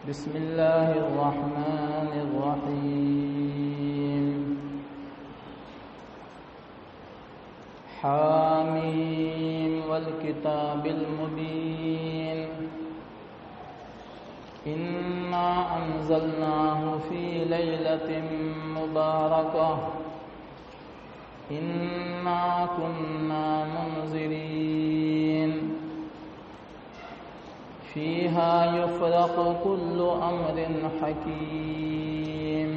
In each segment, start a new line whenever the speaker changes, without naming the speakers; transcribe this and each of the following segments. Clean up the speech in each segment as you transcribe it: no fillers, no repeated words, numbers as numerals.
بسم الله الرحمن الرحيم حاميم والكتاب المبين إنا أنزلناه في ليلة مباركة إنا كنا منذرين فيها يفرق كل أمر حكيم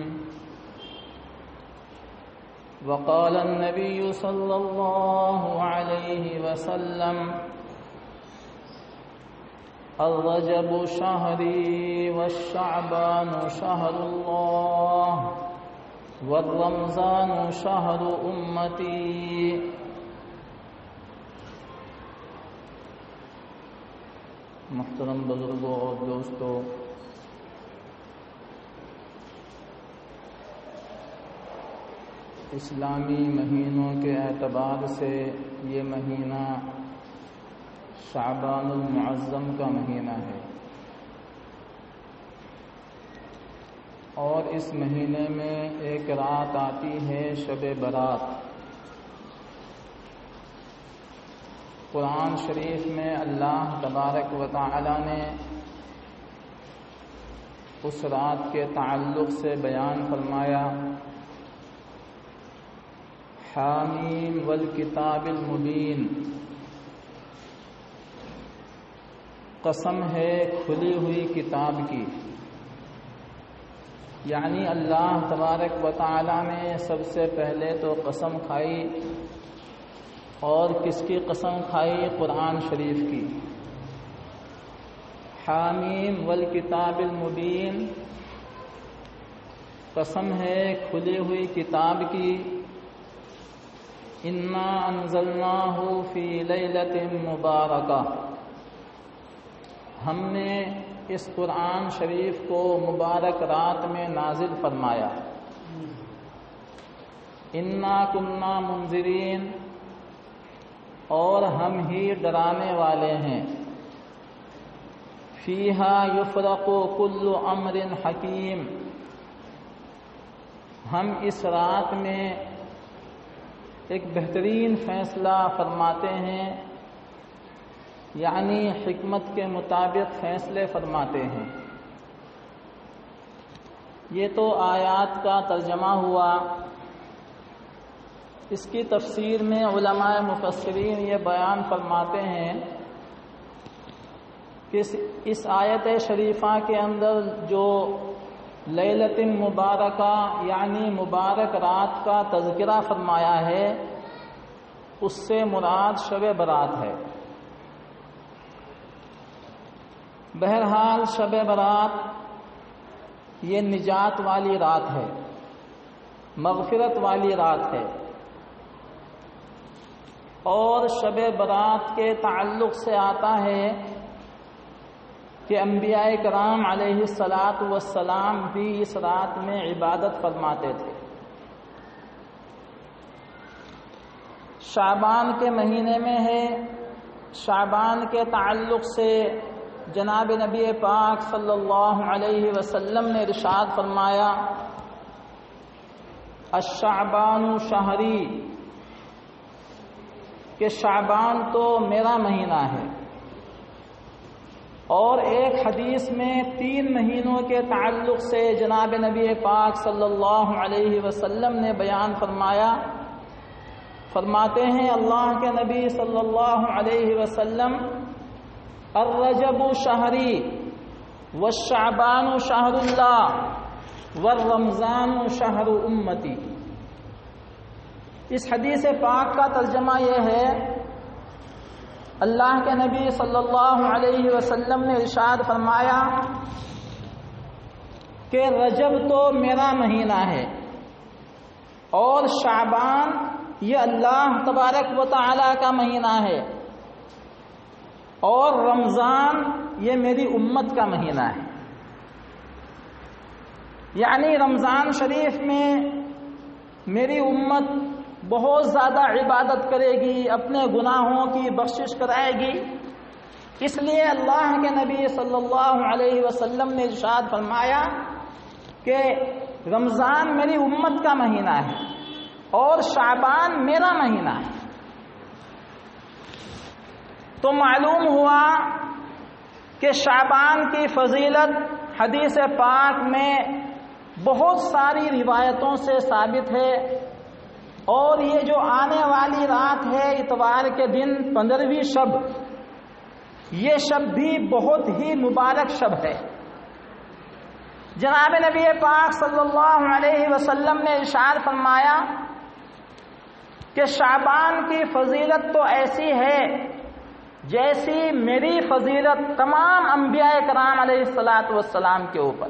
وقال النبي صلى الله عليه وسلم الرجب شهري والشعبان شهر الله والرمضان شهر أمتي محترم بزرگوں اور دوستوں، اسلامی مہینوں کے اعتبار سے یہ مہینہ شعبان المعظم کا مہینہ ہے، اور اس مہینے میں ایک رات آتی ہے شب برات۔ قرآن شریف میں اللہ تبارک و تعالی نے اس رات کے تعلق سے بیان فرمایا، حامیم والکتاب المبین، قسم ہے کھلی ہوئی کتاب کی، یعنی اللہ تبارک و تعالی نے سب سے پہلے تو قسم کھائی، اور کس کی قسم کھائی؟ قرآن شریف کی۔ حامیم والکتاب المبین، قسم ہے کھلی ہوئی کتاب کی، انا انزلناہ فی لیلۃ مبارکہ، ہم نے اس قرآن شریف کو مبارک رات میں نازل فرمایا۔ انا کنا منذرین، اور ہم ہی ڈرانے والے ہیں۔ فیہا یفرق کل امر حکیم، ہم اس رات میں ایک بہترین فیصلہ فرماتے ہیں، یعنی حکمت کے مطابق فیصلے فرماتے ہیں۔ یہ تو آیات کا ترجمہ ہوا۔ اس کی تفسیر میں علماء مفسرین یہ بیان فرماتے ہیں کہ اس آیت شریفہ کے اندر جو لیلۃ مبارکہ یعنی مبارک رات کا تذکرہ فرمایا ہے، اس سے مراد شب برات ہے۔ بہرحال شب برات یہ نجات والی رات ہے، مغفرت والی رات ہے، اور شب برات کے تعلق سے آتا ہے کہ انبیاء کرام علیہ الصلاۃ والسلام بھی اس رات میں عبادت فرماتے تھے۔ شعبان کے مہینے میں ہے، شعبان کے تعلق سے جناب نبی پاک صلی اللہ علیہ وسلم نے ارشاد فرمایا، الشعبان شہری، کہ شعبان تو میرا مہینہ ہے۔ اور ایک حدیث میں 3 مہینوں کے تعلق سے جناب نبی پاک صلی اللہ علیہ وسلم نے بیان فرمایا، فرماتے ہیں اللہ کے نبی صلی اللہ علیہ وسلم، الرجب شہری والشعبان شہر اللہ والرمضان شہر امتی۔ اس حدیث پاک کا ترجمہ یہ ہے، اللہ کے نبی صلی اللہ علیہ وسلم نے ارشاد فرمایا کہ رجب تو میرا مہینہ ہے، اور شعبان یہ اللہ تبارک و تعالی کا مہینہ ہے، اور رمضان یہ میری امت کا مہینہ ہے۔ یعنی رمضان شریف میں میری امت بہت زیادہ عبادت کرے گی، اپنے گناہوں کی بخشش کرائے گی، اس لیے اللہ کے نبی صلی اللہ علیہ وسلم نے ارشاد فرمایا کہ رمضان میری امت کا مہینہ ہے اور شعبان میرا مہینہ ہے۔ تو معلوم ہوا کہ شعبان کی فضیلت حدیث پاک میں بہت ساری روایتوں سے ثابت ہے، اور یہ جو آنے والی رات ہے اتوار کے دن 15ویں شب، یہ شب بھی بہت ہی مبارک شب ہے۔ جناب نبی پاک صلی اللہ علیہ وسلم نے ارشاد فرمایا کہ شعبان کی فضیلت تو ایسی ہے جیسی میری فضیلت تمام انبیاء کرام علیہ السلام کے اوپر۔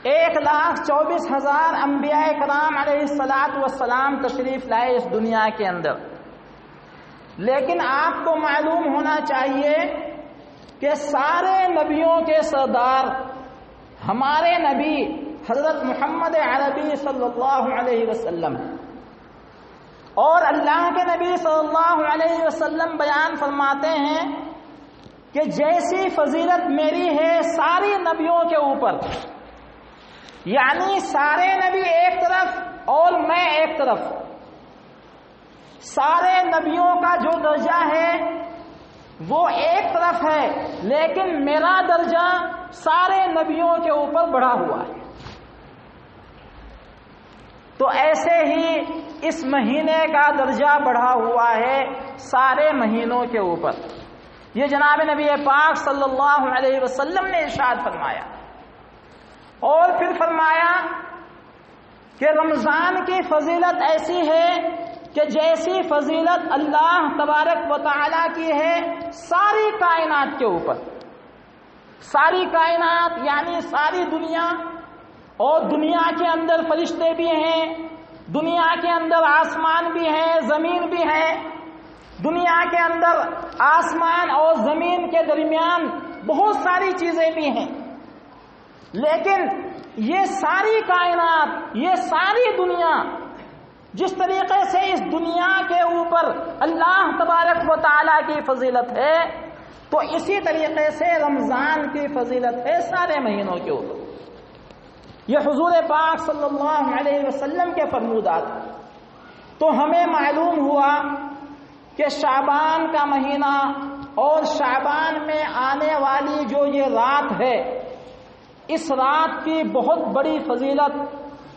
1,24,000 انبیاء کرام علیہ السلام تشریف لائے اس دنیا کے اندر، لیکن آپ کو معلوم ہونا چاہیے کہ سارے نبیوں کے سردار ہمارے نبی حضرت محمد عربی صلی اللہ علیہ وسلم، اور اللہ کے نبی صلی اللہ علیہ وسلم بیان فرماتے ہیں کہ جیسی فضیلت میری ہے ساری نبیوں کے اوپر، یعنی سارے نبی ایک طرف اور میں ایک طرف، سارے نبیوں کا جو درجہ ہے وہ ایک طرف ہے، لیکن میرا درجہ سارے نبیوں کے اوپر بڑھا ہوا ہے۔ تو ایسے ہی اس مہینے کا درجہ بڑھا ہوا ہے سارے مہینوں کے اوپر، یہ جناب نبی پاک صلی اللہ علیہ وسلم نے ارشاد فرمایا۔ اور پھر فرمایا کہ رمضان کی فضیلت ایسی ہے کہ جیسی فضیلت اللہ تبارک و تعالیٰ کی ہے ساری کائنات کے اوپر، ساری کائنات یعنی ساری دنیا، اور دنیا کے اندر فرشتے بھی ہیں، دنیا کے اندر آسمان بھی ہے، زمین بھی ہے، دنیا کے اندر آسمان اور زمین کے درمیان بہت ساری چیزیں بھی ہیں، لیکن یہ ساری کائنات، یہ ساری دنیا جس طریقے سے اس دنیا کے اوپر اللہ تبارک و تعالیٰ کی فضیلت ہے، تو اسی طریقے سے رمضان کی فضیلت ہے سارے مہینوں کے اوپر۔ یہ حضور پاک صلی اللہ علیہ وسلم کے فرمودات۔ تو ہمیں معلوم ہوا کہ شعبان کا مہینہ اور شعبان میں آنے والی جو یہ رات ہے، اس رات کی بہت بڑی فضیلت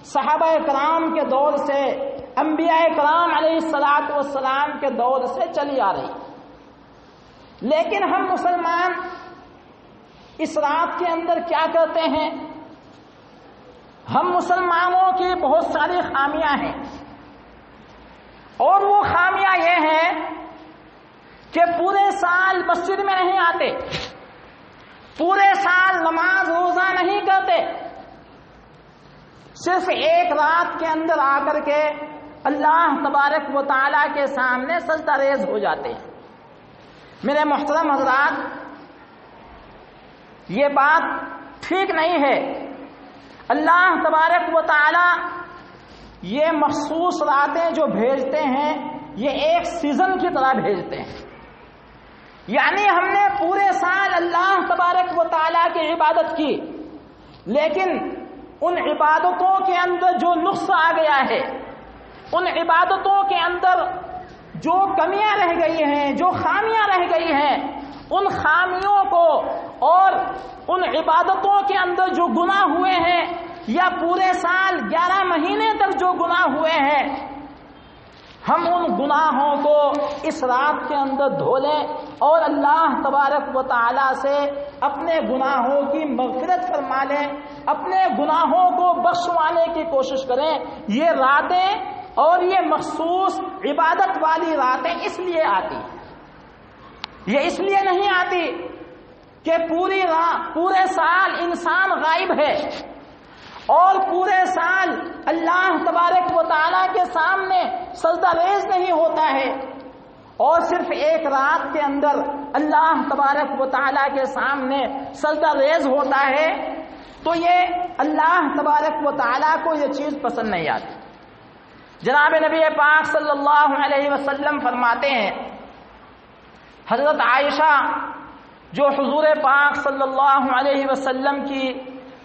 صحابہ کرام کے دور سے، انبیاء کرام علیہ السلام کے دور سے چلی آ رہی، لیکن ہم مسلمان اس رات کے اندر کیا کرتے ہیں؟ ہم مسلمانوں کی بہت ساری خامیاں ہیں، اور وہ خامیاں یہ ہیں کہ پورے سال مسجد میں نہیں آتے، پورے سال نماز روزہ نہیں کرتے، صرف ایک رات کے اندر آ کر کے اللہ تبارک و تعالیٰ کے سامنے سجدہ ریز ہو جاتے ہیں۔ میرے محترم حضرات، یہ بات ٹھیک نہیں ہے۔ اللہ تبارک و تعالیٰ یہ مخصوص راتیں جو بھیجتے ہیں، یہ ایک سیزن کی طرح بھیجتے ہیں، یعنی ہم نے پورے سال اللہ تبارک و تعالیٰ کی عبادت کی، لیکن ان عبادتوں کے اندر جو نقص آ گیا ہے، ان عبادتوں کے اندر جو کمیاں رہ گئی ہیں، جو خامیاں رہ گئی ہیں، ان خامیوں کو اور ان عبادتوں کے اندر جو گناہ ہوئے ہیں، یا پورے سال 11 مہینے تک جو گناہ ہوئے ہیں، ہم ان گناہوں کو اس رات کے اندر دھو لیں اور اللہ تبارک و تعالیٰ سے اپنے گناہوں کی مغفرت فرما لیں، اپنے گناہوں کو بخشوانے کی کوشش کریں۔ یہ راتیں اور یہ مخصوص عبادت والی راتیں اس لیے آتی ہیں، یہ اس لیے نہیں آتی کہ پورے سال انسان غائب ہے اور پورے سال اللہ تبارک و تعالیٰ کے سامنے سجدہ ریز نہیں ہوتا ہے، اور صرف ایک رات کے اندر اللہ تبارک و تعالیٰ کے سامنے سجدہ ریز ہوتا ہے، تو یہ اللہ تبارک و تعالیٰ کو یہ چیز پسند نہیں آتی۔ جناب نبی پاک صلی اللہ علیہ وسلم فرماتے ہیں حضرت عائشہ جو حضور پاک صلی اللہ علیہ وسلم کی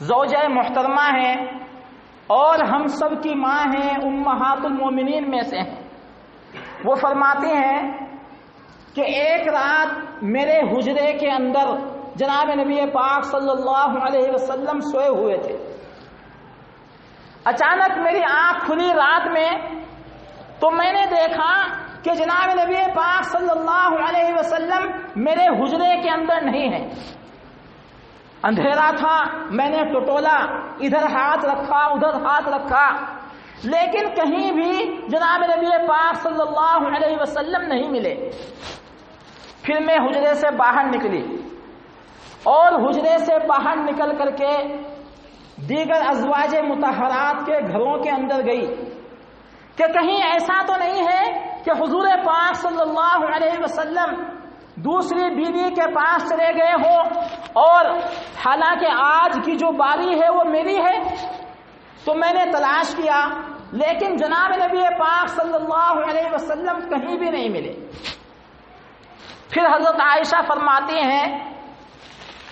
زوجہ محترمہ ہیں اور ہم سب کی ماں ہیں، امہات المومنین میں سے ہیں، وہ فرماتی ہیں کہ ایک رات میرے حجرے کے اندر جناب نبی پاک صلی اللہ علیہ وسلم سوئے ہوئے تھے۔ اچانک میری آنکھ کھلی رات میں تو میں نے دیکھا کہ جناب نبی پاک صلی اللہ علیہ وسلم میرے حجرے کے اندر نہیں ہیں۔ اندھیرا تھا، میں نے ٹٹولا، ادھر ہاتھ رکھا ادھر ہاتھ رکھا، لیکن کہیں بھی جناب نبی پاک صلی اللہ علیہ وسلم نہیں ملے۔ پھر میں حجرے سے باہر نکلی اور حجرے سے باہر نکل کر کے دیگر ازواج مطہرات کے گھروں کے اندر گئی کہ کہیں ایسا تو نہیں ہے کہ حضور پاک صلی اللہ علیہ وسلم دوسری بیوی کے پاس چلے گئے ہوں، اور حالانکہ آج کی جو باری ہے وہ میری ہے۔ تو میں نے تلاش کیا، لیکن جناب نبی پاک صلی اللہ علیہ وسلم کہیں بھی نہیں ملے۔ پھر حضرت عائشہ فرماتی ہیں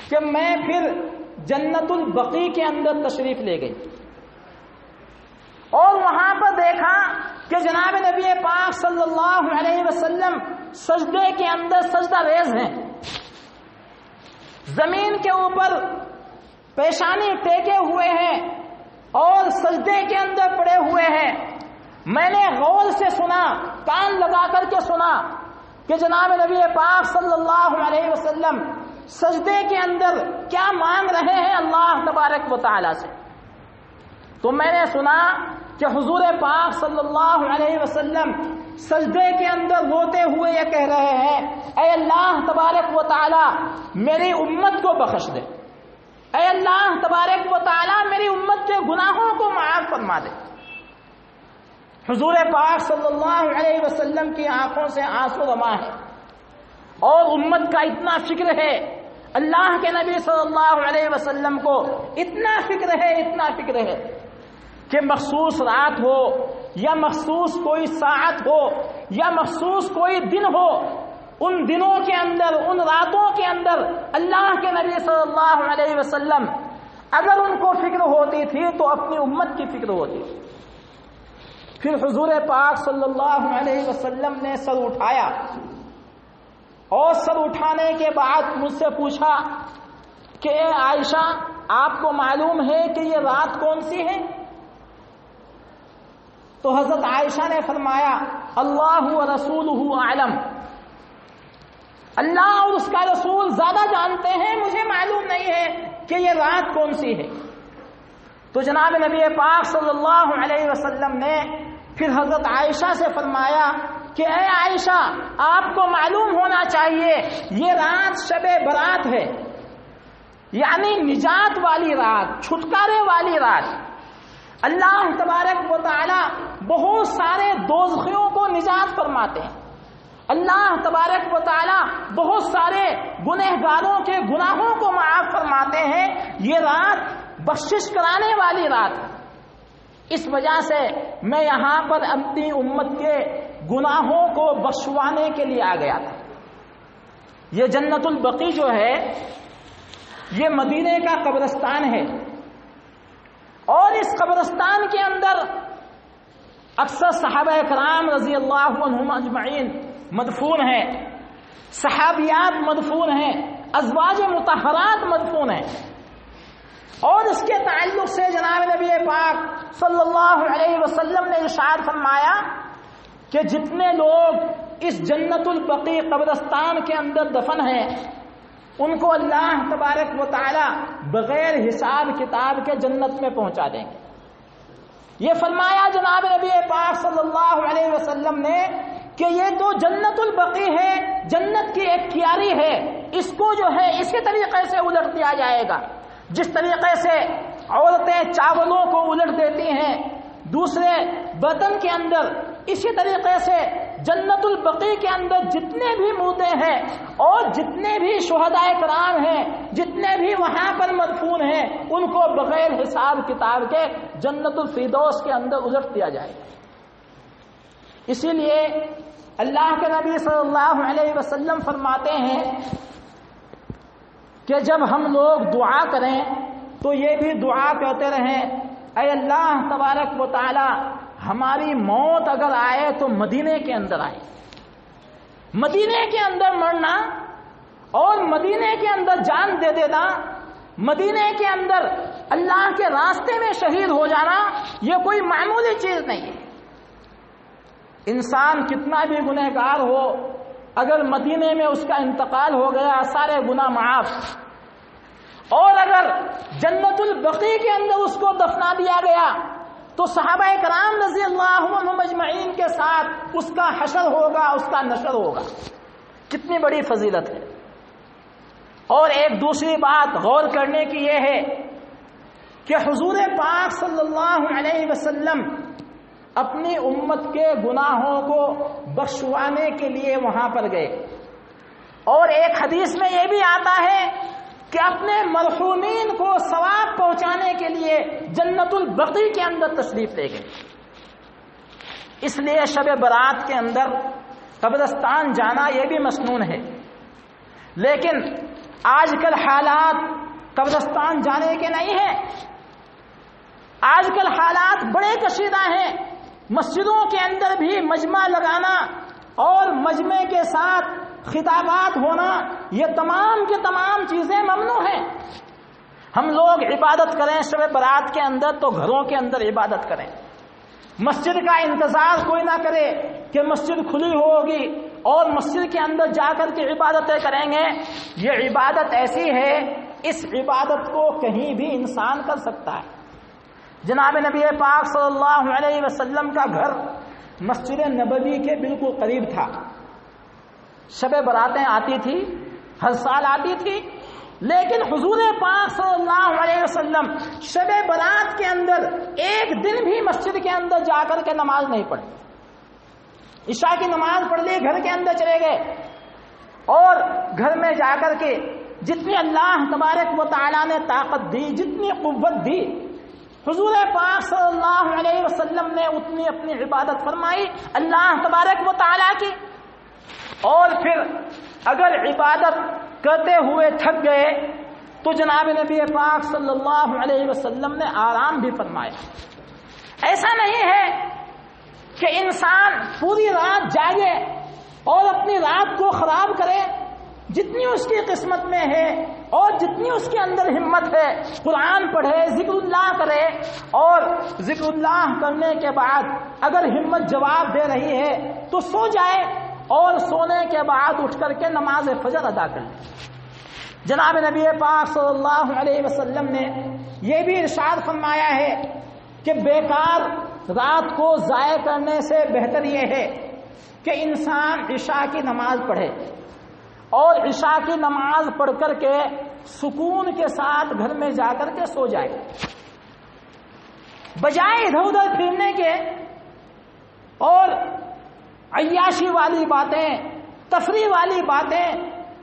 کہ میں پھر جنت البقیع کے اندر تشریف لے گئی اور وہاں پر دیکھا کہ جناب نبی پاک صلی اللہ علیہ وسلم سجدے کے اندر سجدہ ریز ہیں، زمین کے اوپر پیشانی ٹیکے ہوئے ہیں اور سجدے کے اندر پڑے ہوئے ہیں۔ میں نے غور سے سنا، کان لگا کر کے سنا کہ جناب نبی پاک صلی اللہ علیہ وسلم سجدے کے اندر کیا مانگ رہے ہیں اللہ تبارک و تعالی سے۔ تو میں نے سنا کہ حضور پاک صلی اللہ علیہ وسلم سجدے کے اندر روتے ہوئے یہ کہہ رہے ہیں، اے اللہ تبارک و تعالی میری امت کو بخش دے، اے اللہ تبارک و تعالی میری امت کے گناہوں کو معاف فرما دے۔ حضور پاک صلی اللہ علیہ وسلم کی آنکھوں سے آنسو رواں ہے اور امت کا اتنا فکر ہے، اللہ کے نبی صلی اللہ علیہ وسلم کو اتنا فکر ہے کہ مخصوص رات ہو یا مخصوص کوئی ساعت ہو یا مخصوص کوئی دن ہو، ان دنوں کے اندر، ان راتوں کے اندر اللہ کے نبی صلی اللہ علیہ وسلم اگر ان کو فکر ہوتی تھی تو اپنی امت کی فکر ہوتی تھی۔ پھر حضور پاک صلی اللہ علیہ وسلم نے سر اٹھایا اور سر اٹھانے کے بعد مجھ سے پوچھا کہ اے عائشہ آپ کو معلوم ہے کہ یہ رات کون سی ہے؟ تو حضرت عائشہ نے فرمایا اللہ و رسولہ اعلم، اللہ اور اس کا رسول زیادہ جانتے ہیں، مجھے معلوم نہیں ہے کہ یہ رات کون سی ہے۔ تو جناب نبی پاک صلی اللہ علیہ وسلم نے پھر حضرت عائشہ سے فرمایا کہ اے عائشہ آپ کو معلوم ہونا چاہیے یہ رات شب برات ہے، یعنی نجات والی رات، چھٹکارے والی رات۔ اللہ تبارک و تعالی بہت سارے دوزخیوں کو نجات فرماتے ہیں، اللہ تبارک و تعالی بہت سارے گنہگاروں کے گناہوں کو معاف فرماتے ہیں۔ یہ رات بخشش کرانے والی رات ہے، اس وجہ سے میں یہاں پر اپنی امت کے گناہوں کو بخشوانے کے لیے آ گیا تھا۔ یہ جنت البقیع جو ہے یہ مدینے کا قبرستان ہے، اور اس قبرستان کے اندر اکثر صحابہ کرام رضی اللہ عنہم اجمعین مدفون ہیں، صحابیات مدفون ہیں، ازواج مطہرات مدفون ہیں۔ اور اس کے تعلق سے جناب نبی پاک صلی اللہ علیہ وسلم نے ارشاد فرمایا کہ جتنے لوگ اس جنت البقیع قبرستان کے اندر دفن ہیں ان کو اللہ تبارک و تعالی بغیر حساب کتاب کے جنت میں پہنچا دیں گے۔ یہ فرمایا جناب نبی پاک صلی اللہ علیہ وسلم نے کہ یہ تو جنت البقیع ہے، جنت کی ایک کیاری ہے، اس کو جو ہے اسی طریقے سے الٹ دیا جائے گا جس طریقے سے عورتیں چاولوں کو الٹ دیتی ہیں دوسرے برتن کے اندر، اسی طریقے سے جنت البقیع کے اندر جتنے بھی مردے ہیں اور جتنے بھی شہداء کرام ہیں، جتنے بھی وہاں پر مدفون ہیں، ان کو بغیر حساب کتاب کے جنت الفردوس کے اندر الٹ دیا جائے گا۔ اسی لیے اللہ کے نبی صلی اللہ علیہ وسلم فرماتے ہیں کہ جب ہم لوگ دعا کریں تو یہ بھی دعا کرتے رہیں، اے اللہ تبارک و تعالی ہماری موت اگر آئے تو مدینے کے اندر آئے، مدینے کے اندر مرنا اور مدینے کے اندر جان دے دینا، مدینے کے اندر اللہ کے راستے میں شہید ہو جانا، یہ کوئی معمولی چیز نہیں ہے۔ انسان کتنا بھی گنہگار ہو، اگر مدینے میں اس کا انتقال ہو گیا سارے گناہ معاف، اور اگر جنت البقیع کے اندر اس کو دفنا دیا گیا تو صحابہ کرام رضی اللہ عنہم اجمعین کے ساتھ اس کا حشر ہوگا، اس کا نشر ہوگا۔ کتنی بڑی فضیلت ہے۔ اور ایک دوسری بات غور کرنے کی یہ ہے کہ حضور پاک صلی اللہ علیہ وسلم اپنی امت کے گناہوں کو بخشوانے کے لیے وہاں پر گئے، اور ایک حدیث میں یہ بھی آتا ہے کہ اپنے مرحومین کو ثواب پہنچانے کے لیے جنت البقیع کے اندر تشریف لے گئے۔ اس لیے شب برات کے اندر قبرستان جانا یہ بھی مسنون ہے، لیکن آج کل حالات قبرستان جانے کے نہیں ہیں۔ آج کل حالات بڑے کشیدہ ہیں، مسجدوں کے اندر بھی مجمع لگانا اور مجمع کے ساتھ خطابات ہونا، یہ تمام کی تمام چیزیں ممنوع ہیں۔ ہم لوگ عبادت کریں شب برات کے اندر تو گھروں کے اندر عبادت کریں، مسجد کا انتظار کوئی نہ کرے کہ مسجد کھلی ہوگی اور مسجد کے اندر جا کر کے عبادتیں کریں گے۔ یہ عبادت ایسی ہے، اس عبادت کو کہیں بھی انسان کر سکتا ہے۔ جناب نبی پاک صلی اللہ علیہ وسلم کا گھر مسجد نبوی کے بالکل قریب تھا۔ شب براتیں آتی تھی، ہر سال آتی تھی، لیکن حضور پاک صلی اللہ علیہ وسلم شب برات کے اندر ایک دن بھی مسجد کے اندر جا کر کے نماز نہیں پڑھی۔ عشاء کی نماز پڑھ لی، گھر کے اندر چلے گئے، اور گھر میں جا کر کے جتنی اللہ تبارک و تعالیٰ نے طاقت دی، جتنی قوت دی، حضور پاک صلی اللہ علیہ وسلم نے اتنی اپنی عبادت فرمائی اللہ تبارک و تعالیٰ کی۔ اور پھر اگر عبادت کرتے ہوئے تھک گئے تو جناب نبی پاک صلی اللہ علیہ وسلم نے آرام بھی فرمایا۔ ایسا نہیں ہے کہ انسان پوری رات جاگے اور اپنی رات کو خراب کرے۔ جتنی اس کی قسمت میں ہے اور جتنی اس کے اندر ہمت ہے، قرآن پڑھے، ذکر اللہ کرے، اور ذکر اللہ کرنے کے بعد اگر ہمت جواب دے رہی ہے تو سو جائے، اور سونے کے بعد اٹھ کر کے نماز فجر ادا کر لے۔ جناب نبی پاک صلی اللہ علیہ وسلم نے یہ بھی ارشاد فرمایا ہے کہ بیکار رات کو ضائع کرنے سے بہتر یہ ہے کہ انسان عشاء کی نماز پڑھے، اور عشاء کی نماز پڑھ کر کے سکون کے ساتھ گھر میں جا کر کے سو جائے، بجائے ادھر ادھر پھرنے کے اور عیاشی والی باتیں، تفریح والی باتیں۔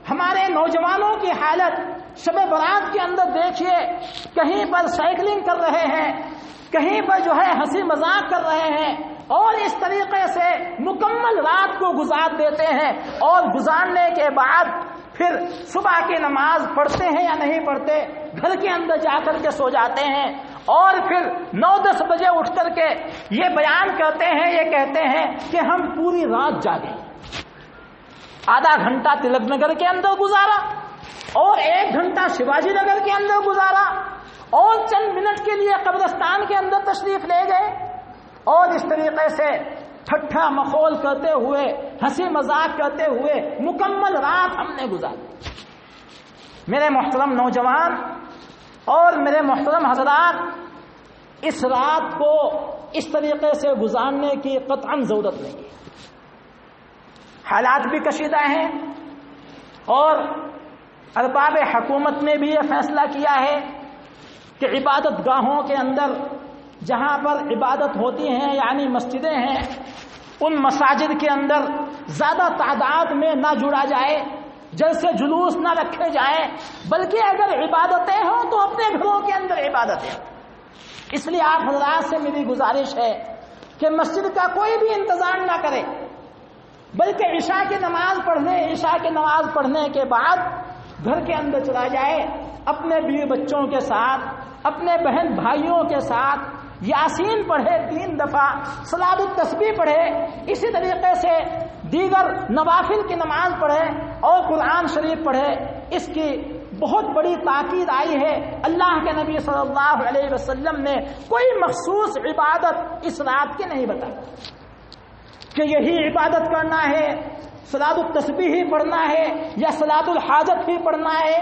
ہمارے نوجوانوں کی حالت شب برات کے اندر دیکھیے، کہیں پر سائیکلنگ کر رہے ہیں، کہیں پر جو ہے ہنسی مذاق کر رہے ہیں، اور اس طریقے سے مکمل رات کو گزار دیتے ہیں، اور گزارنے کے بعد پھر صبح کی نماز پڑھتے ہیں یا نہیں پڑھتے، گھر کے اندر جا کر کے سو جاتے ہیں، اور پھر 9-10 بجے اٹھ کر کے یہ بیان کرتے ہیں، یہ کہتے ہیں کہ ہم پوری رات جاگے۔ آدھا گھنٹہ تلک نگر کے اندر گزارا، اور 1 گھنٹہ شیواجی نگر کے اندر گزارا، اور چند منٹ کے لیے قبرستان کے اندر تشریف لے گئے، اور اس طریقے سے ٹھٹھا مخول کرتے ہوئے، ہنسی مذاق کرتے ہوئے مکمل رات ہم نے گزاری۔ میرے محترم نوجوان اور میرے محترم حضرات، اس رات کو اس طریقے سے گزارنے کی قطعاً ضرورت نہیں ہے۔ حالات بھی کشیدہ ہیں، اور ارباب حکومت نے بھی یہ فیصلہ کیا ہے کہ عبادت گاہوں کے اندر جہاں پر عبادت ہوتی ہیں یعنی مسجدیں ہیں، ان مساجد کے اندر زیادہ تعداد میں نہ جڑا جائے، جلسے جلوس نہ رکھے جائیں، بلکہ اگر عبادتیں ہوں تو اپنے گھروں کے اندر عبادتیں۔ اس لیے آپ حضرات سے میری گزارش ہے کہ مسجد کا کوئی بھی انتظام نہ کرے، بلکہ عشاء کی نماز پڑھنے کے بعد گھر کے اندر چلا جائے، اپنے بیوی بچوں کے ساتھ، اپنے بہن بھائیوں کے ساتھ یاسین پڑھے 3 دفعہ، صلاۃ التسبیح پڑھے، اسی طریقے سے دیگر نوافل کی نماز پڑھے اور قرآن شریف پڑھے۔ اس کی بہت بڑی تاکید آئی ہے۔ اللہ کے نبی صلی اللہ علیہ وسلم نے کوئی مخصوص عبادت اس رات کی نہیں بتائی کہ یہی عبادت کرنا ہے، صلاۃ التسبیح ہی پڑھنا ہے یا صلاۃ الحاجت ہی پڑھنا ہے۔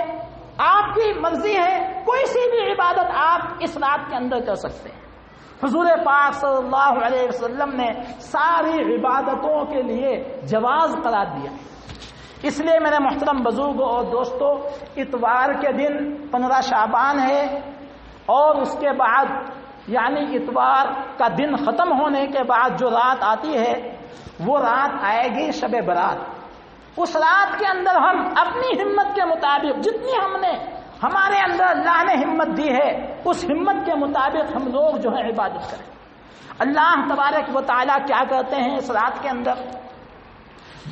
آپ کی مرضی ہے، کوئی سی بھی عبادت آپ اس رات کے اندر کر سکتے ہیں۔ حضور پاک صلی اللہ علیہ وسلم نے ساری عبادتوں کے لیے جواز قرار دیا۔ اس لیے میرے محترم بزرگوں اور دوستوں، اتوار کے دن 15 شعبان ہے اور اس کے بعد یعنی اتوار کا دن ختم ہونے کے بعد جو رات آتی ہے وہ رات آئے گی شب برات۔ اس رات کے اندر ہم اپنی ہمت کے مطابق جتنی ہمارے اندر اللہ نے ہمت دی ہے اس ہمت کے مطابق ہم لوگ جو ہے عبادت کریں۔ اللہ تبارک و تعالیٰ کیا کرتے ہیں اس رات کے اندر؟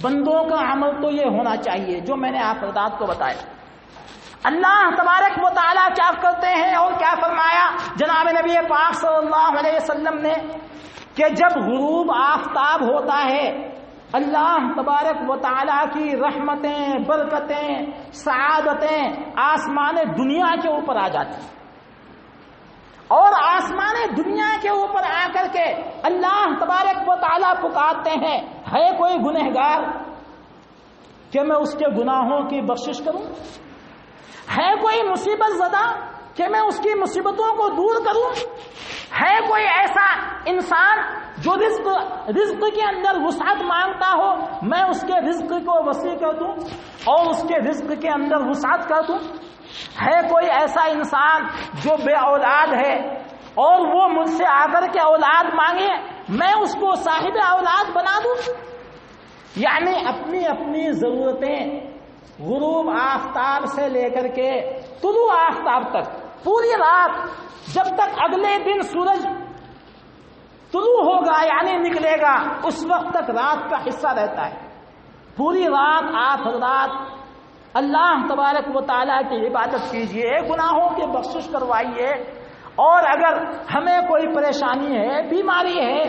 بندوں کا عمل تو یہ ہونا چاہیے جو میں نے آپ حضرات کو بتایا۔ اللہ تبارک و تعالیٰ کیا کرتے ہیں اور کیا فرمایا جناب نبی پاک صلی اللہ علیہ وسلم نے کہ جب غروب آفتاب ہوتا ہے اللہ تبارک و تعالیٰ کی رحمتیں، برکتیں، سعادتیں آسمان دنیا کے اوپر آ جاتی ہیں اور آسمان دنیا کے اوپر آ کر کے اللہ تبارک و تعالیٰ پکارتے ہیں، ہے کوئی گنہگار کہ میں اس کے گناہوں کی بخشش کروں؟ ہے کوئی مصیبت زدہ کہ میں اس کی مصیبتوں کو دور کروں؟ ہے کوئی ایسا انسان جو رزق کے اندر وسعت مانگتا ہو، میں اس کے رزق کو وسیع کر دوں اور اس کے رزق کے اندر وسعت کر دوں؟ ہے کوئی ایسا انسان جو بے اولاد ہے اور وہ مجھ سے آ کر کے اولاد مانگے، میں اس کو صاحب اولاد بنا دوں؟ یعنی اپنی اپنی ضرورتیں غروب آفتاب سے لے کر کے طلوع آفتاب تک پوری رات جب تک اگلے دن سورج طلوع ہوگا یعنی نکلے گا اس وقت تک رات کا حصہ رہتا ہے۔ پوری رات آپ حضرات اللہ تبارک و تعالیٰ کی عبادت کیجئے، گناہوں کی بخشش کروائیے، اور اگر ہمیں کوئی پریشانی ہے، بیماری ہے،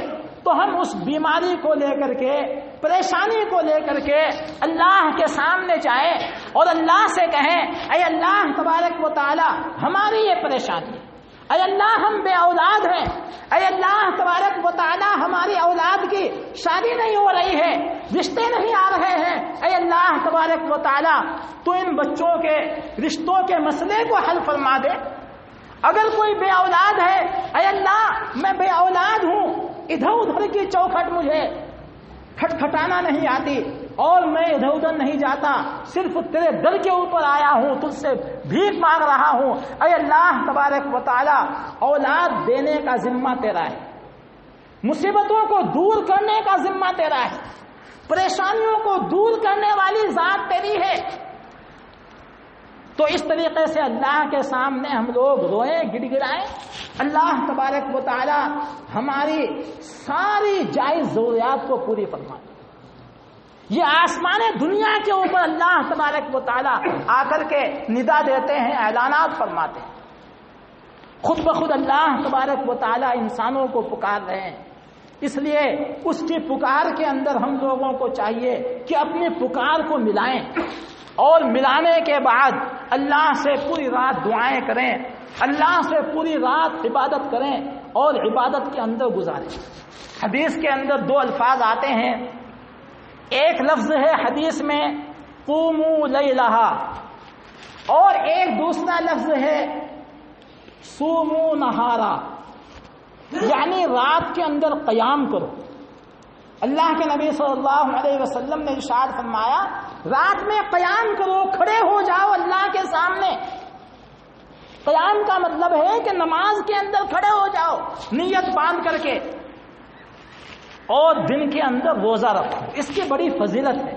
تو ہم اس بیماری کو لے کر کے، پریشانی کو لے کر کے اللہ کے سامنے جائیں اور اللہ سے کہیں اے اللہ تبارک و تعالیٰ ہماری یہ پریشانی ہے، اے اللہ ہم بے اولاد ہیں، اے اللہ تبارک و تعالیٰ ہماری اولاد کی شادی نہیں ہو رہی ہے، رشتے نہیں آ رہے ہیں، اے اللہ تبارک و تعالیٰ تو ان بچوں کے رشتوں کے مسئلے کو حل فرما دے۔ اگر کوئی بے اولاد ہے، اے اللہ میں بے اولاد ہوں، ادھر ادھر کی چوکھٹ مجھے کھٹکھٹانا نہیں آتی اور میں ادھر ادھر نہیں جاتا، صرف تیرے در کے اوپر آیا ہوں، تجھ سے بھیک مانگ رہا ہوں، اے اللہ تبارک و تعالیٰ اولاد دینے کا ذمہ تیرا ہے، مصیبتوں کو دور کرنے کا ذمہ تیرا ہے، پریشانیوں کو دور کرنے والی ذات تیری ہے۔ تو اس طریقے سے اللہ کے سامنے ہم لوگ روئیں، گڑ گڑائیں، اللہ تبارک و تعالی ہماری ساری جائز ضروریات کو پوری فرما دے۔ یہ آسمان دنیا کے اوپر اللہ تبارک و تعالی آ کر کے ندا دیتے ہیں، اعلانات فرماتے ہیں، خود بخود اللہ تبارک و تعالی انسانوں کو پکار رہے ہیں۔ اس لیے اس کی پکار کے اندر ہم لوگوں کو چاہیے کہ اپنی پکار کو ملائیں اور ملانے کے بعد اللہ سے پوری رات دعائیں کریں، اللہ سے پوری رات عبادت کریں اور عبادت کے اندر گزاریں۔ حدیث کے اندر دو الفاظ آتے ہیں، ایک لفظ ہے حدیث میں قوموا لیلہا اور ایک دوسرا لفظ ہے صوموا نہارا، یعنی رات کے اندر قیام کرو۔ اللہ کے نبی صلی اللہ علیہ وسلم نے ارشاد فرمایا رات میں قیام کرو، کھڑے ہو جاؤ اللہ کے سامنے۔ قیام کا مطلب ہے کہ نماز کے اندر کھڑے ہو جاؤ نیت باندھ کر کے، اور دن کے اندر روزہ رکھو، اس کی بڑی فضیلت ہے۔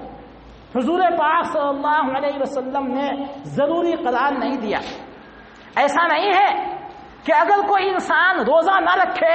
حضور پاک صلی اللہ علیہ وسلم نے ضروری قرار نہیں دیا، ایسا نہیں ہے کہ اگر کوئی انسان روزہ نہ رکھے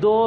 2